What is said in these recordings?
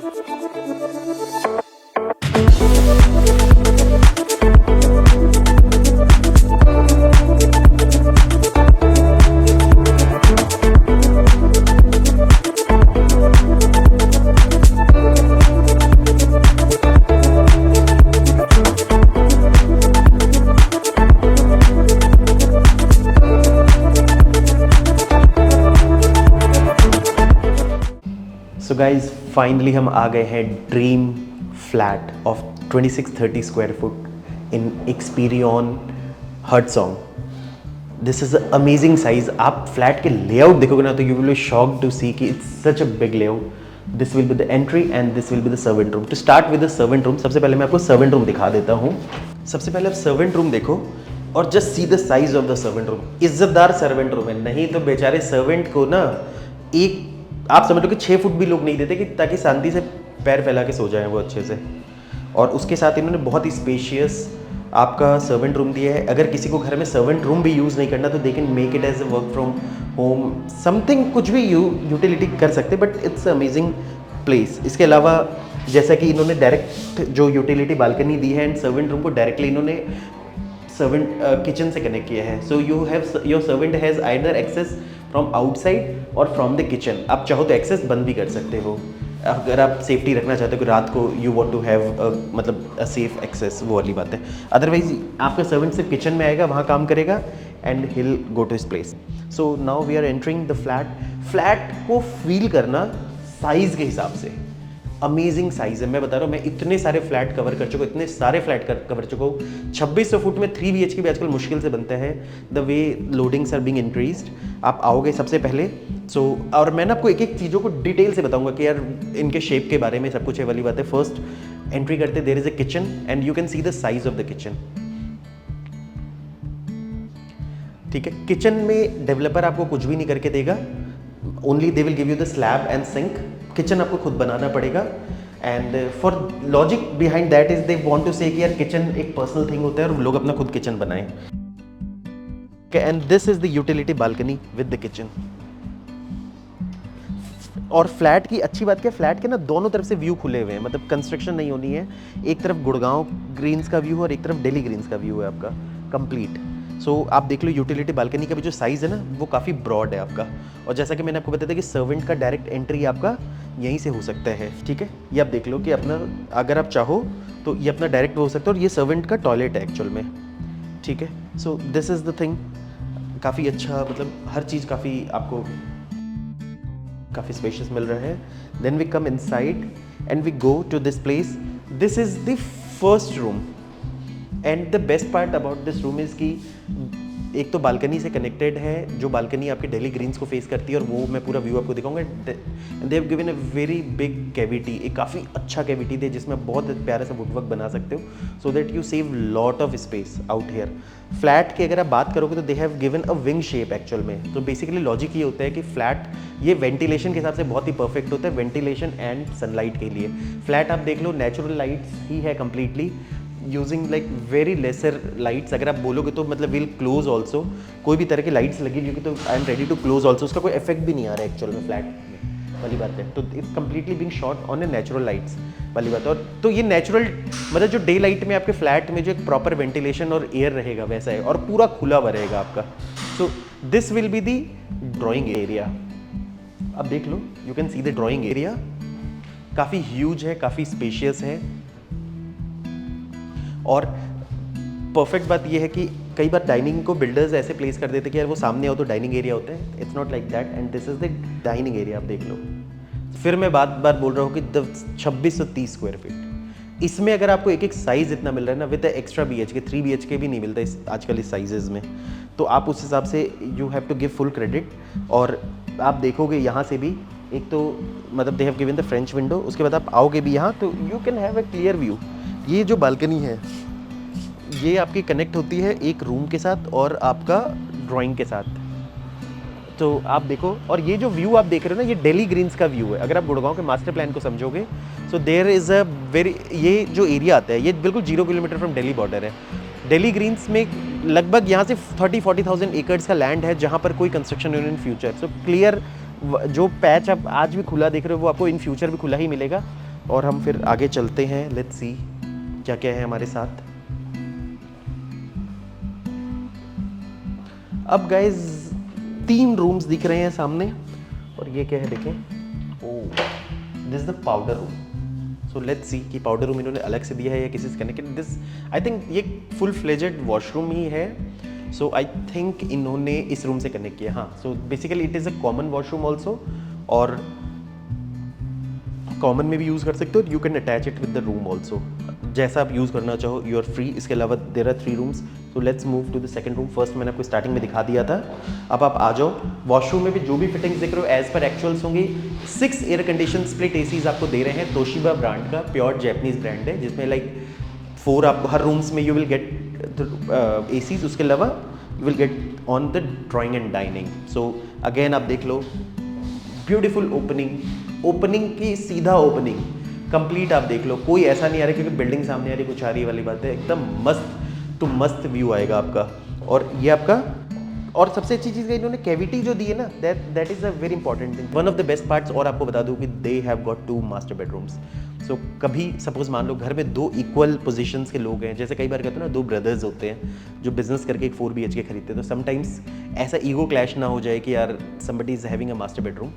So guys finally हम आ गए हैं dream flat of 2630 square foot in Experion Heartsong. This is amazing size. आप फ्लैट के लेआउट देखोगे ना तो you will be shocked to see कि it's such a big layout. This will be the entry and this will be the servant room. To start with the servant room, सबसे पहले मैं आपको servant room दिखा देता हूँ। सबसे पहले आप सर्वेंट रूम देखो और just see the size of the servant room. इज्जतदार सर्वेंट रूम है, नहीं तो बेचारे सर्वेंट को ना एक आप समझ लो कि 6 फुट भी लोग नहीं देते कि ताकि शांति से पैर फैला के सो जाएं वो अच्छे से। और उसके साथ इन्होंने बहुत ही स्पेशियस आपका सर्वेंट रूम दिया है। अगर किसी को घर में सर्वेंट रूम भी यूज़ नहीं करना तो they can make it as a work from home something, कुछ भी यूटिलिटी कर सकते, बट इट्स अमेजिंग प्लेस। इसके अलावा जैसा कि इन्होंने डायरेक्ट जो यूटिलिटी बालकनी दी है एंड सर्वेंट रूम को डायरेक्टली इन्होंने सर्वेंट किचन से कनेक्ट किया है। So you have your servant has either access from outside और फ्रॉम द किचन। आप चाहो तो एक्सेस बंद भी कर सकते हो अगर आप सेफ्टी रखना चाहते हो कि रात को यू वांट टू हैव मतलब अ सेफ एक्सेस, वो वाली बात है। अदरवाइज आपका सर्वेंट सिर्फ किचन में आएगा, वहाँ काम करेगा and he'll go to his place. So now we are entering the flat. Flat को फील करना साइज़ के हिसाब से अमेजिंग साइज़ है। मैं बता रहा हूँ, मैं इतने सारे फ्लैट कवर कर चुका हूँ, इतने सारे फ्लैट कवर चुका हूँ। 2600 फुट में 3 BHK भी आजकल मुश्किल से बनते हैं the way loadings are being increased. आप आओगे सबसे पहले और मैं ना आपको एक एक चीज़ों को डिटेल से बताऊंगा कि यार इनके शेप के बारे में सब कुछ है वाली बात है। फर्स्ट एंट्री करते there is a kitchen and you can see the size of the kitchen. ठीक है, किचन में डेवलपर आपको कुछ भी नहीं करके देगा, only they will give you the slab and sink. Kitchen आपको खुद बनाना पड़ेगा and for logic behind that is they want to say कि यार किचन एक पर्सनल थिंग होता है और लोग अपना खुद किचन बनाएं। And this is the utility balcony with the kitchen. और फ्लैट की अच्छी बात क्या है, फ्लैट के ना दोनों तरफ से व्यू खुले हुए हैं, मतलब कंस्ट्रक्शन नहीं होनी है। एक तरफ गुड़गांव ग्रीन्स का व्यू और एक तरफ दिल्ली ग्रीन्स का व्यू है आपका कंप्लीट। सो आप देख लो यूटिलिटी बालकनी का भी जो साइज़ है ना वो काफ़ी ब्रॉड है आपका। और जैसा कि मैंने आपको बताया था कि सर्वेंट का डायरेक्ट एंट्री आपका यहीं से हो सकता है। ठीक है, ये आप देख लो कि अपना अगर आप चाहो तो ये अपना डायरेक्ट हो सकता है और ये सर्वेंट का टॉयलेट है एक्चुअल में। ठीक है, so this is the thing. काफ़ी अच्छा, मतलब हर चीज़ काफ़ी काफ़ी स्पेशियस मिल रहा है। Then we come inside and we go to this place. This is the first room and the best part about this room is कि एक तो बालकनी से कनेक्टेड है, जो बालकनी आपके दिल्ली ग्रीन्स को फेस करती है और वो मैं पूरा व्यू आपको दिखाऊंगा। दे have given a very big cavity, एक काफ़ी अच्छा कैविटी दे जिसमें बहुत प्यारा सा वुडवर्क बना सकते हो so that you save lot of space out here. Flat की अगर आप बात करोगे तो दे have given a wing shape actual में। तो बेसिकली लॉजिक ये होता है कि फ्लैट ये वेंटिलेशन के हिसाब से बहुत ही परफेक्ट होता है, वेंटिलेशन एंड सनलाइट के लिए। फ्लैट आप देख लो नेचुरल लाइट्स ही है completely, using like very lesser lights. अगर आप बोलोगे तो मतलब विल क्लोज ऑल्सो, कोई भी तरह की लाइट्स लगी क्योंकि तो I am ready to close also, उसका कोई इफेक्ट भी नहीं आ रहा है एक्चुअल में फ्लैट में वाली बात है। तो it's completely being shot on a natural lights वाली बात है। और तो ये नेचुरल मतलब जो डे लाइट में आपके फ्लैट में जो एक प्रॉपर वेंटिलेशन और एयर रहेगा वैसा है और पूरा खुला हुआ रहेगा आपका। So this will be the drawing area. अब देख लो, you can see the drawing area, काफ़ी ह्यूज है, काफ़ी स्पेशियस है। और परफेक्ट बात यह है कि कई बार डाइनिंग को बिल्डर्स ऐसे प्लेस कर देते कि यार वो सामने आओ तो डाइनिंग एरिया होता है। It's not like that and this is the dining area. आप देख लो, फिर मैं बार बोल रहा हूँ कि 2630 स्क्वायर फीट, इसमें अगर आपको एक एक साइज इतना मिल रहा है ना विद एक्स्ट्रा BHK, 3 BHK भी नहीं मिलता आजकल इस साइजेज में, तो आप उस हिसाब से you have to give full credit. और आप देखोगे यहाँ से भी एक तो मतलब they have given the French window, उसके बाद आप आओगे भी यहाँ तो you can have a clear view. ये जो बालकनी है ये आपकी कनेक्ट होती है एक रूम के साथ और आपका ड्राइंग के साथ। तो आप देखो, और ये जो व्यू आप देख रहे हो ना ये दिल्ली ग्रीन्स का व्यू है। अगर आप गुड़गांव के मास्टर प्लान को समझोगे so there is a very, ये जो एरिया आता है ये बिल्कुल 0 किलोमीटर फ्रॉम दिल्ली बॉर्डर है। दिल्ली ग्रीन्स में लगभग यहाँ से 30-40,000 एकर्स का लैंड है जहाँ पर कोई construction in future. So clear जो पैच आप आज भी खुला देख रहे हो वो आपको इन फ्यूचर भी खुला ही मिलेगा। और हम फिर आगे चलते हैं, लेट्स सी क्या क्या है हमारे साथ। अब गाइज 3 रूम्स दिख रहे हैं सामने, और ये क्या है देखें, oh this is the powder room. So let's see कि पाउडर रूम इन्होंने अलग से दिया है या किसी से कनेक्टेड। दिस आई थिंक ये फुल फ्लेजेड वॉशरूम ही है, सो आई थिंक इन्होंने इस रूम से कनेक्ट किया। हाँ, so basically it is a common washroom also, और कॉमन में भी यूज़ कर सकते हो, you can attach it with the room also, जैसा आप यूज़ करना चाहो, यू आर फ्री। इसके अलावा there are 3 rooms. So let's move to the second room. First मैंने आपको स्टार्टिंग में दिखा दिया था, अब आप आ जाओ। वॉशरूम में भी जो भी फिटिंग्स देख रहे हो एज पर एक्चुअल्स होंगी। 6 एयर कंडीशन स्प्लिट एसीज आपको दे रहे हैं, तोशिबा ब्रांड का, प्योर जैपनीज ब्रांड है, जिसमें लाइक 4 आपको हर रूम्स में यू विल गेट एसीज। उसके अलावा you will get on the drawing and dining. So again आप देख लो, ब्यूटीफुल ओपनिंग की सीधा ओपनिंग कंप्लीट आप देख लो, कोई ऐसा नहीं आ रहा क्योंकि बिल्डिंग सामने आ रही कुछ आ रही वाली बात है, एकदम मस्त टू मस्त व्यू आएगा आपका। और ये आपका, और सबसे अच्छी चीज़ है इन्होंने कैविटी जो दी है ना, that is a very important thing, one of the best parts. और आपको बता दूं कि they have got 2 master bedrooms. So कभी सपोज मान लो घर में 2 इक्वल पोजीशंस के लोग हैं, जैसे कई बार कहते हैं ना 2 ब्रदर्स होते हैं जो बिजनेस करके एक 4 BHK खरीदते हैं, तो समटाइम्स ऐसा ईगो क्लैश ना हो जाए कि यार somebody is having a master bedroom.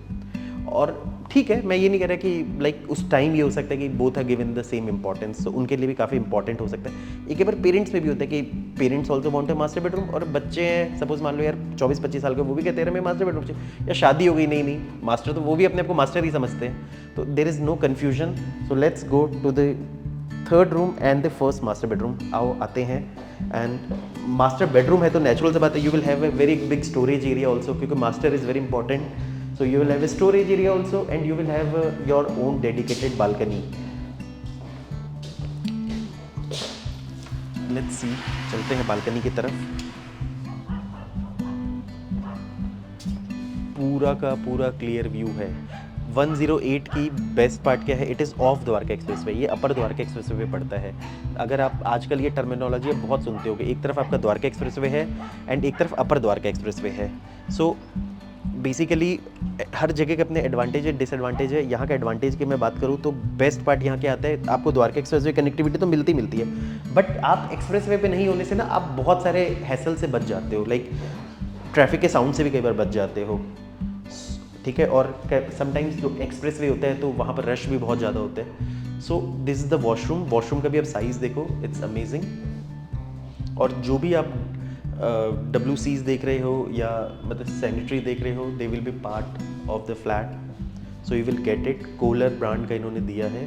और ठीक है, मैं ये नहीं कह रहा कि लाइक उस टाइम ये हो सकता है कि both are given the same importance, तो उनके लिए भी काफ़ी इंपॉर्टेंट हो सकता है। एक बार पेरेंट्स में भी होता है कि parents also want a master bedroom, और बच्चे हैं सपोज मान लो यार 24-25 साल के, वो भी कहते हैं मैं मास्टर बेडरूम चाहिए, या शादी हो गई, नहीं मास्टर, तो वो भी अपने आप को मास्टर ही समझते हैं। तो there is no confusion. So let's go to the third room and the first master bedroom. आओ आते हैं। एंड मास्टर बेडरूम है तो नेचुरल सी बात है, you will have a very big storage area also, क्योंकि master is very important. So you will have a storage area also, and you will have your own dedicated balcony. Let's see, चलते हैं balcony की तरफ। पूरा का पूरा clear view है। 108 की बेस्ट पार्ट क्या है, it is of Dwarka expressway, ये अपर द्वारका एक्सप्रेसवे पे पड़ता है। अगर आप आजकल ये टर्मिनोलॉजी आप बहुत सुनते होगे, एक तरफ आपका द्वारका एक्सप्रेसवे है एंड एक तरफ अपर द्वारका एक्सप्रेसवे है। सो बेसिकली हर जगह के अपने एडवांटेज है, डिसएडवांटेज है। यहाँ का एडवांटेज की मैं बात करूँ तो बेस्ट पार्ट यहाँ क्या आता है, आपको द्वारका एक्सप्रेसवे कनेक्टिविटी तो मिलती है, बट आप एक्सप्रेसवे पे नहीं होने से ना आप बहुत सारे हैसल से बच जाते हो, लाइक ट्रैफिक के साउंड से भी कई बार बच जाते हो, ठीक है। और समटाइम्स जो एक्सप्रेसवे होता है तो वहाँ पर रश भी बहुत ज़्यादा होता है। So this is the washroom का भी आप साइज़ देखो, इट्स अमेजिंग। और जो भी आप WCs देख रहे हो या मतलब सैनिटरी देख रहे हो, they will be part of the flat, so you will get it. Kohler brand का इन्होंने दिया है।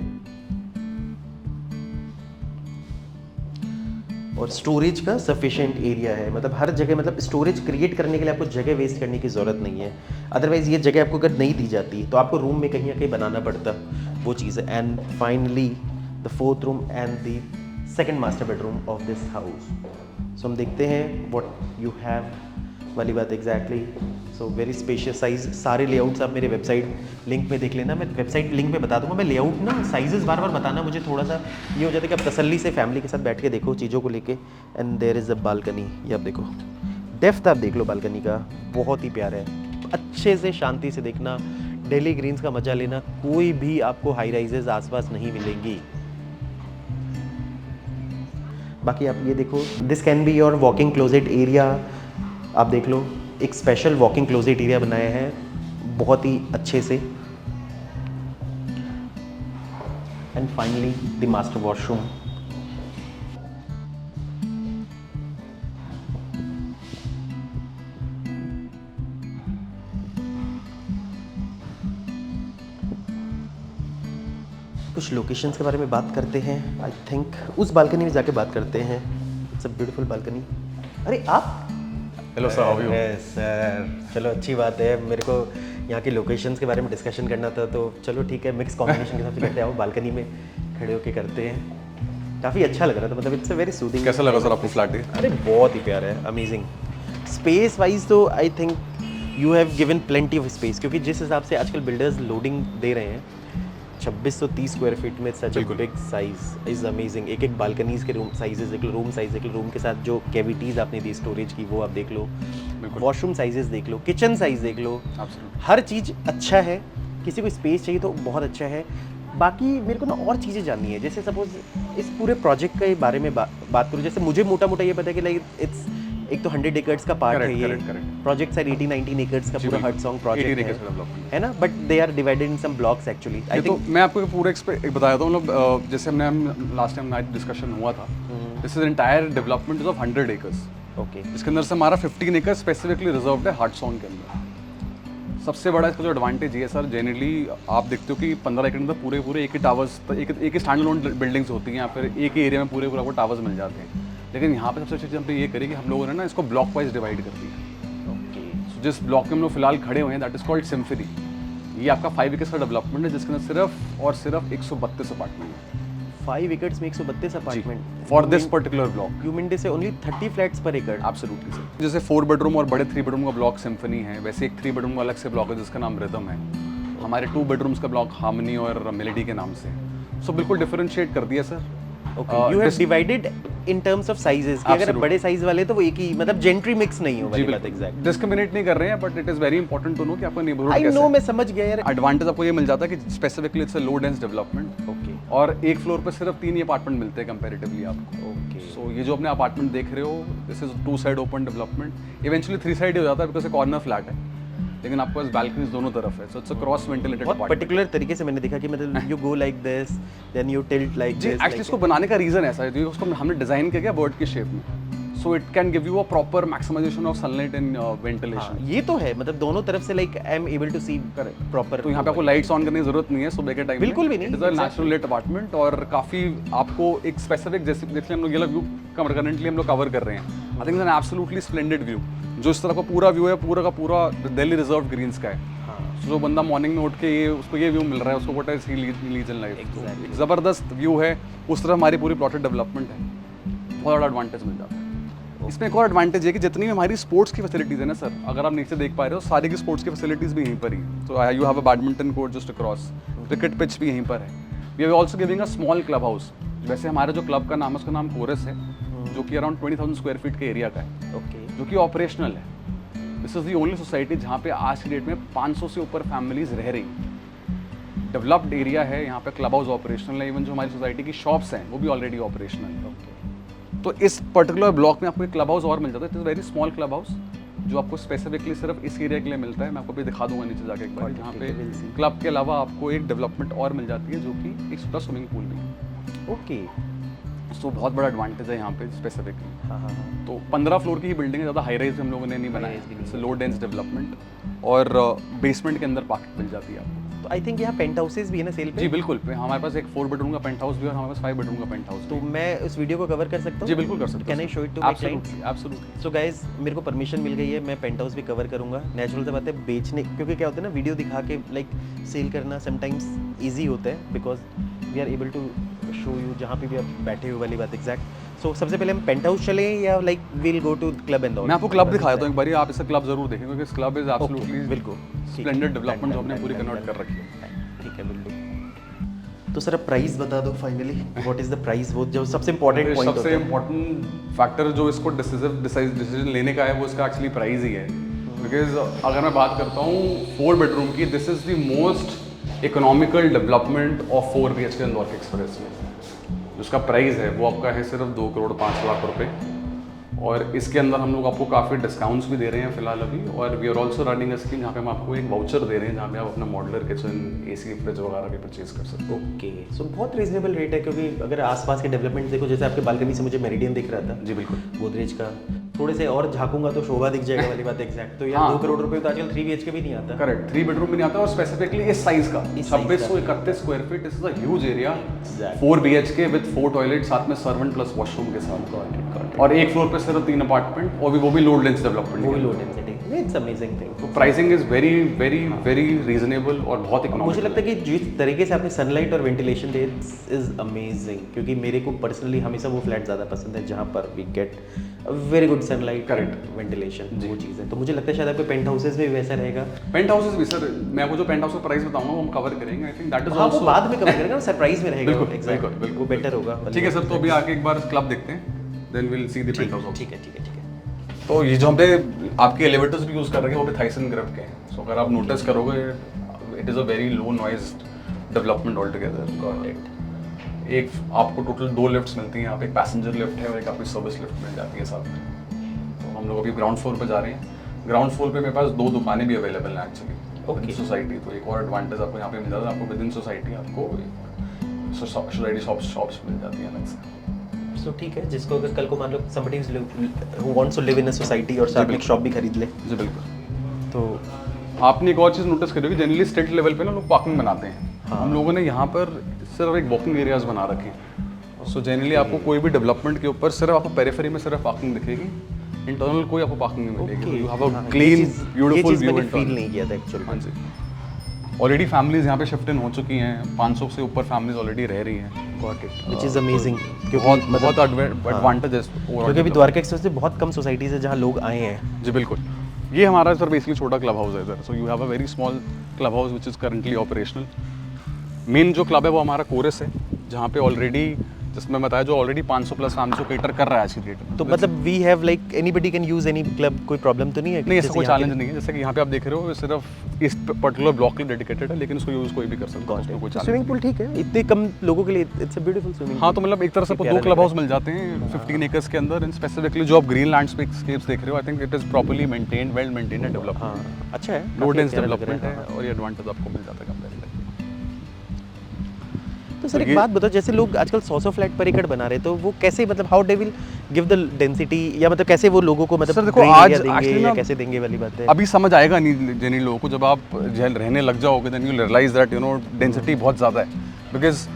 और स्टोरेज का सफिशिएंट एरिया है, मतलब हर जगह, मतलब स्टोरेज क्रिएट करने के लिए आपको जगह वेस्ट करने की ज़रूरत नहीं है। अदरवाइज़ ये जगह आपको अगर नहीं दी जाती तो आपको रूम में कहीं ना कहीं बनाना पड़ता, वो चीज़ है। And finally the fourth room and the second master bedroom of this house. So हम देखते हैं व्हाट यू हैव वाली बात exactly. So very spacious size, सारे लेआउट्स आप मेरे वेबसाइट लिंक में देख लेना, मैं वेबसाइट लिंक में बता दूंगा। मैं लेआउट ना साइजेस बार बार बताना मुझे थोड़ा सा ये हो जाता है कि आप तसल्ली से फैमिली के साथ बैठ के देखो चीज़ों को लेके। And there is a balcony, ये आप देखो, डेफ्थ आप देख लो बालकनी का, बहुत ही प्यारा है। अच्छे से शांति से देखना, डेली ग्रीन्स का मजा लेना, कोई भी आपको हाई राइजेज आसपास नहीं मिलेंगी। बाकी आप ये देखो, this can be your walking closet area. आप देख लो, एक स्पेशल वॉकिंग क्लोजेट एरिया बनाया है बहुत ही अच्छे से। And finally the master washroom. कुछ लोकेशंस के बारे में बात करते हैं। आई थिंक उस बालकनी में जाके बात करते हैं। It's a beautiful balcony. अरे आप, hello sir, how are you? Sir, चलो अच्छी बात है। मेरे को यहाँ की लोकेशंस के बारे में डिस्कशन करना था, तो चलो ठीक है, मिक्स कॉम्बिनेशन के हिसाब से बैठते आओ, बालकनी में खड़े होके करते हैं। काफ़ी अच्छा लग रहा था, मतलब इट्स अ वेरी सूदिंग। कैसा लगा सर आपको फ्लैट? अरे बहुत ही प्यारा है, अमेजिंग। स्पेस वाइज तो I think you have given plenty of space, क्योंकि जिस हिसाब से आजकल बिल्डर्स लोडिंग दे रहे हैं 2630 स्क्वायर फीट में, such a big size is amazing. एक एक बालकनीज के रूम साइजेस देख लो, रूम साइज देख लो, रूम के साथ जो कैविटीज़ आपने दी स्टोरेज की वो आप देख लो, वॉशरूम साइजेस देख लो, किचन साइज देख लो, हर चीज़ अच्छा है। किसी को स्पेस चाहिए तो बहुत अच्छा है। बाकी मेरे को ना और चीज़ें जाननी है, जैसे सपोज इस पूरे प्रोजेक्ट के बारे में बात करूँ, जैसे मुझे मोटा मोटा ये पता है कि लाइक इट्स एक तो 100 एकर्स का पार्ट है ये, प्रोजेक्ट सर 18-19 एकर्स का पूरा हट सॉन्ग प्रोजेक्ट है ना, but they are divided in some blocks actually. I तो थिंक मैं आपको पूरा एक बताया था, मतलब जैसे हमने लास्ट टाइम नाइट डिस्कशन हुआ था, this is entire development is of 100 acres. Okay, इसके अंदर से हमारा 15 एकर्स स्पेसिफिकली रिजर्व्ड है हार्ट सॉन्ग के अंदर। सबसे बड़ा इसका जो एडवांटेज ये है सर, जनरली आप देखते हो कि 15 एकड़ में पूरे एक ही टावर्स, एक ही स्टैंड अलोन बिल्डिंग्स होती हैं, या फिर एक ही एरिया में पूरे आपको टावर्स मिल जाते हैं। लेकिन यहाँ पे सबसे अच्छी चीज़ हमने ये करी कि हम लोगों ने ना इसको ब्लॉक वाइज डिवाइड कर दिया। ओके, जिस ब्लॉक में हम लोग फिलहाल खड़े हुए हैं दैट इज कॉल्ड सिम्फनी। ये आपका 5 एकर्स का डेवलपमेंट है, जिसके अंदर सिर्फ और सिर्फ 132 अपार्टमेंट है 5 एकर्स में 132 apartment for this particular block. You mean to say only 30 flats per एकड़? Absolutely sir. जैसे 4 बेडरूम और बड़े 3 बेडरूम का ब्लॉक सिम्फनी है, वैसे एक 3 बेडरूम का अलग से ब्लॉक है जिसका नाम रिदम है। हमारे 2 बेडरूम्स का ब्लॉक हार्मनी और मेलेडी के नाम से। सो बिल्कुल डिफरेंशिएट कर दिया sir. Okay, you have divided in terms of sizes कि अगर बड़े साइज वाले तो वो एक ही, मतलब जेंट्री मिक्स नहीं हो वाली बात। एग्जैक्ट डिस्क्रिमिनेट नहीं कर रहे हैं, but it is very important to know कि आपका नेबरहुड आई नो, मैं समझ गया यार। एडवांटेज आपको ये मिल जाता है कि specifically it's a low dense development. Okay, और एक फ्लोर पे सिर्फ 3 ही अपार्टमेंट मिलते हैं कंपैरेटिवली आपको। ओके, सो ये जो अपने अपार्टमेंट देख रहे हो, this is 2 side open development. Eventually 3 side हो जाता है बिकॉज कॉर्नर फ्लैट है, लेकिन आपके पास बालकनीज दोनों तरफ है। So it's a cross ventilated बहुत पर्टिकुलर तरीके से मैंने देखा कि मतलब you go like this then you tilt like जी। दिस। एक्चुअली इसको बनाने का रीजन ऐसा है कि उसको हमने डिजाइन किया गया बर्ड की शेप में, so it can give you a proper maximization of sunlight and ventilation. ये तो है, मतलब दोनों तरफ से like I am able to see proper. तो यहाँ पे आपको लाइट्स ऑन करने की जरूरत नहीं है सुबह के टाइम। बिल्कुल भी नहीं। It is a natural light apartment, और काफी आपको एक स्पेसिफिक, जैसे देखिए हम लोग ये वाला व्यू करंटली हम लोग कवर कर रहे हैं। I think it's an absolutely splendid view. जो इस तरह का पूरा व्यू है, पूरा का पूरा दिल्ली रिजर्व ग्रीन्स का है। जो बंदा मॉर्निंग में उठ के ये उसको ये व्यू मिल रहा है, उसको what is he leads in life. एक जबरदस्त व्यू है, उस तरह हमारी पूरी प्लॉटेड डेवलपमेंट है, बहुत बड़ा एडवांटेज मिल जाता है। इसमें एक और एडवांटेज है कि जितनी भी हमारी स्पोर्ट्स की फैसिलिटीज़ है ना सर, अगर आप नीचे देख पा रहे हो सारी की स्पोर्ट्स की फैसिलिटीज़ भी यहीं पर ही। तो you have a badminton court just across, cricket pitch भी यहीं पर है। We are also giving a small club house. वैसे हमारे जो क्लब का नाम है उसका नाम कोरस है, जो कि अराउंड 20,000 स्क्वायर फीट के एरिया का है। ओके, जो कि ऑपरेशनल है। This is the only society जहाँ पे आज की डेट में 500 से ऊपर फैमिलीज रह रही। डेवलप्ड एरिया है, यहाँ पे क्लब हाउस ऑपरेशनल है, इवन जो हमारी सोसाइटी की शॉप्स हैं वो भी ऑलरेडी ऑपरेशनल है। तो इस पर्टिकुलर ब्लॉक में आपको एक क्लब हाउस और मिल जाता है। It is very small club house जो आपको स्पेसिफिकली सिर्फ इस एरिया के लिए मिलता है। मैं आपको भी दिखा दूंगा नीचे जाके एक बार, जहाँ पे क्लब के अलावा आपको एक डेवलपमेंट और मिल जाती है जो कि एक छोटा स्विमिंग पूल भी है। ओके, सो बहुत बड़ा एडवांटेज है यहाँ पे स्पेसिफिकली। हाँ हाँ। तो 15 फ्लोर की ही बिल्डिंग है, ज़्यादा हाई राइज हम लोगों ने नहीं बनाया, इट्स लो डेंस डेवलपमेंट, और बेसमेंट के अंदर पार्किंग मिल जाती है आपको। तो आई थिंक यहाँ पेंट हाउसेज भी है ना सेल पे? जी बिल्कुल, हमारे पास एक 4 बेडरूम का पेंट हाउस भी है और हमारे पास 5 बेडरूम का पेंट हाउस। तो मैं उस वीडियो को कवर कर सकता हूँ? जी बिल्कुल कर सकते हो। Can I show it to my clients? Absolutely. So guys, मेरे को परमिशन मिल गई है, मैं पेंट हाउस भी कवर करूंगा। नेचुरल सी बात है बेचने, क्योंकि क्या होता है ना, वीडियो दिखा के लाइक सेल करना समटाइम्स ईजी होता है because we are able to show you जहाँ पे भी आप बैठे हुए वाली बात। एग्जैक्ट। सो सबसे पहले हम पेंट हाउस चले या like will go to club and all? मैं आपको क्लब दिखाया था एक बार, आप इसका क्लब जरूर देखें क्योंकि इस क्लब इज एब्सोल्युटली बिल्कुल स्प्लेंडेड डेवलपमेंट जो हमने पूरी कन्वर्ट कर रखी है। ठीक है, बिल्कुल। तो सर प्राइस बता दो finally, what is the price? वो जो सबसे इंपॉर्टेंट पॉइंट सबसे इंपॉर्टेंट फैक्टर जो इसको डिसीजन लेने का है वो इसका एक्चुअली प्राइस ही है। बिकॉज अगर मैं बात करता हूँ 4 बेडरूम की, this is the most economical development of 4 BHK Indore express में। उसका प्राइस है वो आपका है सिर्फ 2 करोड़ 5 लाख रुपए, और इसके अंदर हम लोग आपको काफ़ी डिस्काउंट्स भी दे रहे हैं फिलहाल अभी। और we are also running a scheme जहाँ पे हम आपको एक वाउचर दे रहे हैं जहाँ पे आप अपना मॉडुलर किचन, AC, फ्रिज वगैरह भी परचेज कर सकते हो। ओके, सो बहुत रीजनेबल रेट है, क्योंकि अगर आसपास के डेवलपमेंट देखो, जैसे आपके बालकनी से मुझे मेरिडियन दिख रहा था। जी बिल्कुल। गोदरेज का थोड़े से और झाँकूंगा तो शोभा दिख जाएगा वाली बात। एग्जैक्ट। तो यार 2 करोड़ रुपए तो आजकल 3 BHK भी नहीं आता। करेक्ट, 3 बेडरूम भी नहीं आता, और स्पेसिफिकली इस साइज का 2631 square feet, is a huge area. 4 BHK with 4 toilet, साथ में सर्वेंट प्लस वॉशरूम के साथ, और एक फ्लोर पे सिर्फ 3 अपार्टमेंट, और वो भी लो डेंस डेवलपमेंट। वो भी low density, it's amazing thing. तो pricing is very very very reasonable और बहुत इकोनॉमिकल। मुझे लगता है कि जिस तरीके से आपने सनलाइट और वेंटिलेशन दे, इज अमेजिंग, क्योंकि मेरे को पर्सनली हमेशा वो फ्लैट ज़्यादा पसंद है जहाँ पर we get very good sunlight, correct ventilation, वो चीज़ है। तो मुझे लगता है शायद आपके पेंट हाउसेज में भी वैसा रहेगा। पेंट हाउसेज भी सर, मैं आपको जो पेंट हाउस का प्राइस बताऊंगा वो हम कवर करेंगे। I think that is also बाद में कवर करेंगे ना, सरप्राइज में रहेगा। बिल्कुल, वो बेटर होगा। ठीक है सर, तो अभी आके एक बार क्लब देखते हैं, then will see the pent house. ठीक है, ठीक है, ठीक है। तो ये जो हम पे आपके एलिवेटर्स भी यूज़ कर रहे हैं वो भी थाइसन ग्रुप के हैं। सो अगर आप नोटिस करोगे, it is a very low noise development all together. Got it. एक आपको टोटल 2 लिफ्ट्स मिलती हैं, यहाँ पे एक पैसेंजर लिफ्ट है और एक आपकी सर्विस लिफ्ट मिल जाती है साथ में। तो हम लोग अभी ग्राउंड फ्लोर पे जा रहे हैं। ग्राउंड फ्लोर पे मेरे पास 2 दुकानें भी अवेलेबल हैं एक्चुअली विद सोसाइटी। तो एक और एडवांटेज आपको यहाँ पे मिल जाता है, आपको विद इन सोसाइटी आपको सोसाइटी शॉप्स मिल जाती हैं अलग से। सो ठीक है, जिसको अगर कल को मान लो somebody who wants to live in a society और साथ में एक शॉप भी खरीद ले जी बिल्कुल। तो आपने एक और चीज़ नोटिस करी होगी, जनरली स्टेट लेवल पे ना लोग पार्किंग बनाते हैं। हम लोगों ने यहाँ पर सिर्फ एक वॉकिंग एरियाज बना रखे हैं। सो जनरली आपको कोई भी डेवलपमेंट के ऊपर सिर्फ आपको पेरिफेरी में सिर्फ पार्किंग दिखेगी, इंटरनल कोई आपको पार्किंग नहीं मिलेगी। You have a clean beautiful view. मैंने फील नहीं किया था एक्चुअली। हाँ जी, ऑलरेडी फैमिलीज यहाँ पे शिफ्ट इन हो चुकी हैं, 500 से ऊपर फैमिलीज ऑलरेडी रह रही हैं। Got it, which is amazing. बहुत एडवांटेज है क्योंकि अभी द्वारका एक्सप्रेस से बहुत कम सोसाइटीज है जहाँ लोग आए हैं। जी बिल्कुल। ये हमारा सर बेसिकली छोटा क्लब हाउस है इधर। सो you have a very small club house which is currently operational. Main जो क्लब है वो हमारा कोरस है, जहाँ पे ऑलरेडी जिसमें बताया जो ऑलरेडी 500 प्लस फैमिली को केटर कर रहा है आज की डेट में। तो मतलब we have like anybody can use any club, कोई प्रॉब्लम तो नहीं है? नहीं, ऐसा कोई चैलेंज नहीं है। जैसे कि यहाँ पे आप देख रहे हो सिर्फ इस पर्टिकुलर ब्लॉक के लिए डेडिकेटेड है, लेकिन उसको यूज कोई भी कर सकता है, उसमें कोई चैलेंज। स्विमिंग पूल ठीक है, इतने कम लोगों के लिए इट्स अ ब्यूटीफुल स्विमिंग। हाँ, तो मतलब एक तरह से आपको 2 क्लब हाउस मिल जाते हैं 15 एकर्स के अंदर। एंड स्पेसिफिकली जो आप ग्रीन लैंडस्केप्स देख रहे हो, I think it is properly maintained, well maintained and developed. हाँ, अच्छा है, लो डेंस डेवलपमेंट है और ये एडवांटेज आपको मिल जाता है कंपेरेटिवली। तो सर एक बात बताओ, जैसे लोग आजकल 100 फ्लैट पर एकड़ बना रहे, तो वो कैसे, मतलब how they will give the density, या मतलब कैसे वो लोगों को मतलब सर देखो, green आज area देंगे actually या ना कैसे देंगे वाली बात है। अभी समझ आएगा नहीं जिन लोगों को, जब आप रहने लग जाओगे then you realize that density बहुत ज़्यादा है। बिकॉज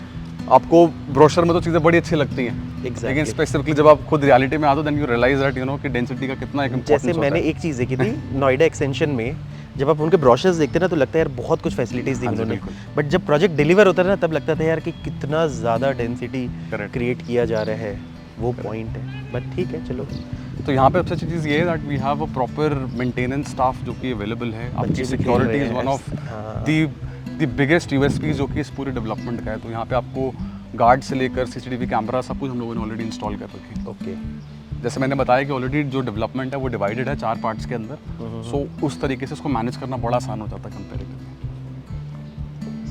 आपको ब्रोशर में तो चीज़ें बड़ी अच्छी लगती हैं, लेकिन स्पेसिफिकली जब आप खुद रियलिटी में आते हो देन यू रियलाइज दैट कि डेंसिटी का कितना एक इम्पोर्टेंस होता है। जैसे मैंने एक चीज़ देखी थी नोएडा एक्सटेंशन में, जब आप उनके ब्रोशर्स देखते हैं ना तो लगता है यार बहुत कुछ फैसिलिटीज़ दी उन्होंने, बट जब प्रोजेक्ट डिलीवर होता है ना तब लगता था यार कि कितना ज़्यादा डेंसिटी क्रिएट किया जा रहा है, वो पॉइंट है। बट ठीक है, चलो। तो यहाँ पे सबसे अच्छी चीज़ ये है that we have a proper maintenance staff जो कि अवेलेबल है। आपकी security is one of the biggest USP जो कि इस पूरे डेवलपमेंट का है। तो यहाँ पे आपको गार्ड से लेकर सीसीटीवी कैमरा सब कुछ हम लोगों ने ऑलरेडी इंस्टॉल कर रखे हैं। ओके, जैसे मैंने बताया कि ऑलरेडी जो डेवलपमेंट है वो डिवाइडेड है 4 पार्ट्स के अंदर। सो उस तरीके से उसको मैनेज करना बड़ा आसान हो जाता है comparatively.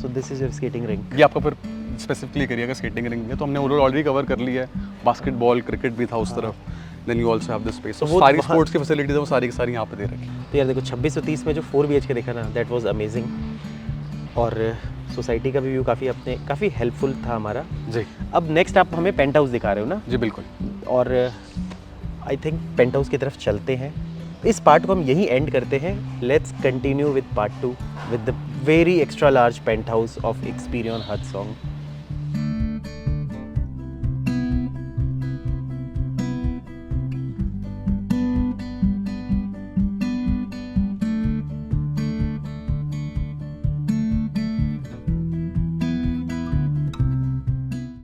So this is your skating rink. ये आपका फिर स्पेसिफिकली करिएगा स्केटिंग रिंग है, तो हमने ऑलरेडी कवर कर लिया है। बास्केटबॉल, क्रिकेट भी था उस तरफ। Then you also have the space. तो सारी स्पोर्ट्स की फैसिलिटीज है वो सारी की सारी यहाँ पे दे रखी है। तो यार देखो 2630 में जो 4 BHK देखा ना, दैट वाज अमेजिंग। और सोसाइटी का भी व्यू काफ़ी हेल्पफुल था हमारा जी। अब नेक्स्ट आप हमें पेंट हाउस दिखा रहे हो ना? जी बिल्कुल। और आई थिंक पेंट हाउस की तरफ चलते हैं। इस पार्ट को हम यहीं एंड करते हैं। Let's continue with part 2 with the very extra large pent house of Experion हट सॉन्ग।